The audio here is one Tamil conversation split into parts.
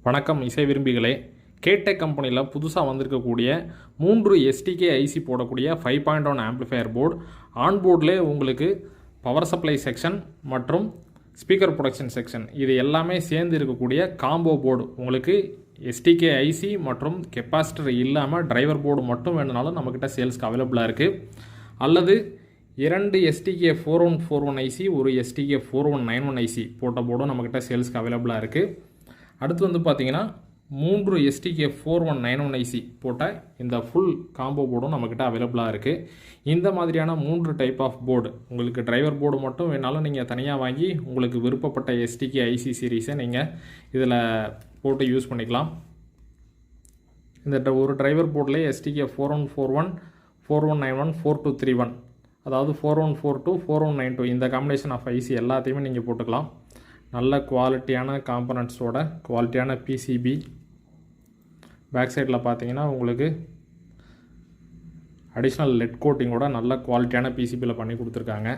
வணக்கம் இசை விரும்பிகளே. கேடெக் கம்பெனியில் புதுசாக வந்திருக்கக்கூடிய 3 STK ஐசி போடக்கூடிய 5.1 ஆம்பிளிஃபையர் போர்டு. ஆன்போர்ட்லேயே உங்களுக்கு பவர் சப்ளை செக்ஷன் மற்றும் ஸ்பீக்கர் ப்ரொடக்ஷன் செக்ஷன் இது எல்லாமே சேர்ந்து இருக்கக்கூடிய காம்போ போர்டு. உங்களுக்கு STK ஐசி மற்றும் கெப்பாசிட்டர் இல்லாமல் டிரைவர் போர்டு மட்டும் வேணுனாலும் நம்மக்கிட்ட சேல்ஸ்க்கு அவைலபிளாக இருக்குது. அல்லது 2 STK 4141 ஐசி ஒரு STK 4191 ஐசி போட்ட போர்டும் நம்மக்கிட்ட சேல்ஸ்க்கு அவைலபிளாக இருக்குது. அடுத்து வந்து பார்த்தீங்கன்னா 3 STK 4191 ஐசி போட்ட இந்த ஃபுல் காம்போ போர்டும் நம்மக்கிட்ட அவைலபிளாக இருக்குது. இந்த மாதிரியான 3 டைப் ஆஃப் போர்டு உங்களுக்கு டிரைவர் போர்டு மட்டும் வேணாலும் நீங்கள் தனியாக வாங்கி உங்களுக்கு விருப்பப்பட்ட STK ஐசி சீரீஸை நீங்கள் இதில் போட்டு யூஸ் பண்ணிக்கலாம். இந்த ஒரு டிரைவர் போர்டில் STK 4141 4191 4231 அதாவது 4142 4192 இந்த காம்பினேஷன் ஆஃப் ஐசி எல்லாத்தையுமே நீங்கள் போட்டுக்கலாம். நல்ல குவாலிட்டியான காம்பனண்ட்ஸோட குவாலிட்டியான PCB. பேக் சைடில் பார்த்தீங்கன்னா உங்களுக்கு அடிஷ்னல் லெட் கோட்டிங்கோட நல்ல குவாலிட்டியான PCBயில் பண்ணி கொடுத்துருக்காங்க.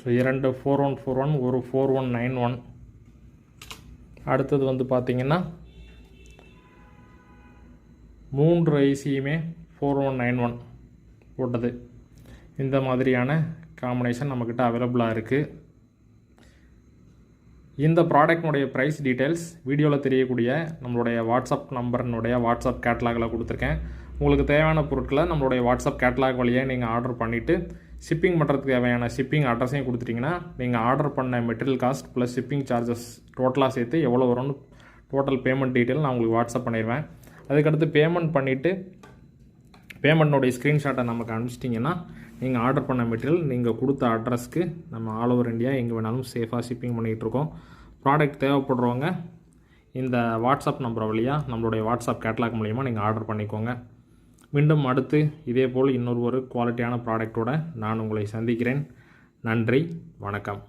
ஸோ 2 4141 ஒரு 4191. அடுத்தது வந்து பார்த்தீங்கன்னா 3 ஐசியுமே 4191 போட்டது. இந்த மாதிரியான காம்பினேஷன் நம்மக்கிட்ட அவைலபிளாக இருக்குது. இந்த ப்ராடக்ட்னுடைய ப்ரைஸ் டீட்டெயில்ஸ் வீடியோவில் தெரியக்கூடிய நம்மளுடைய வாட்ஸ்அப் நம்பர்னுடைய வாட்ஸ்அப் கேட்லாகில் கொடுத்துருக்கேன். உங்களுக்கு தேவையான பொருட்களை நம்மளுடைய வாட்ஸ்அப் கேட்லாக் வழியாக நீங்கள் ஆர்டர் பண்ணிவிட்டு ஷிப்பிங் பண்ணுறதுக்கு தேவையான ஷிப்பிங் அட்ரஸையும் கொடுத்துட்டிங்கன்னா நீங்கள் ஆர்டர் பண்ண material cost plus shipping charges டோட்டலாக சேர்த்து எவ்வளோ வரும்னு டோட்டல் பேமெண்ட் டீட்டெயில் நான் உங்களுக்கு வாட்ஸ்அப் பண்ணிடுவேன். அதுக்கடுத்து பேமெண்ட் பண்ணிவிட்டு பேமெண்ட்னுடைய ஸ்க்ரீன்ஷாட்டை நமக்கு அனுப்பிச்சிட்டிங்கன்னா நீங்கள் ஆர்டர் பண்ண மெட்டீரியல் நீங்கள் கொடுத்த அட்ரஸ்க்கு நம்ம ஆல் ஓவர் இந்தியா எங்கே வேணாலும் சேஃபாக ஷிப்பிங் பண்ணிகிட்ருக்கோம். ப்ராடக்ட் தேவைப்படுறவங்க இந்த வாட்ஸ்அப் நம்பர் வழியாக நம்மளுடைய வாட்ஸ்அப் கேட்லாக் மூலிமா நீங்கள் ஆர்டர் பண்ணிக்கோங்க. மீண்டும் அடுத்து இதே போல் இன்னொரு குவாலிட்டியான ப்ராடக்டோடு நான் உங்களை சந்திக்கிறேன். நன்றி, வணக்கம்.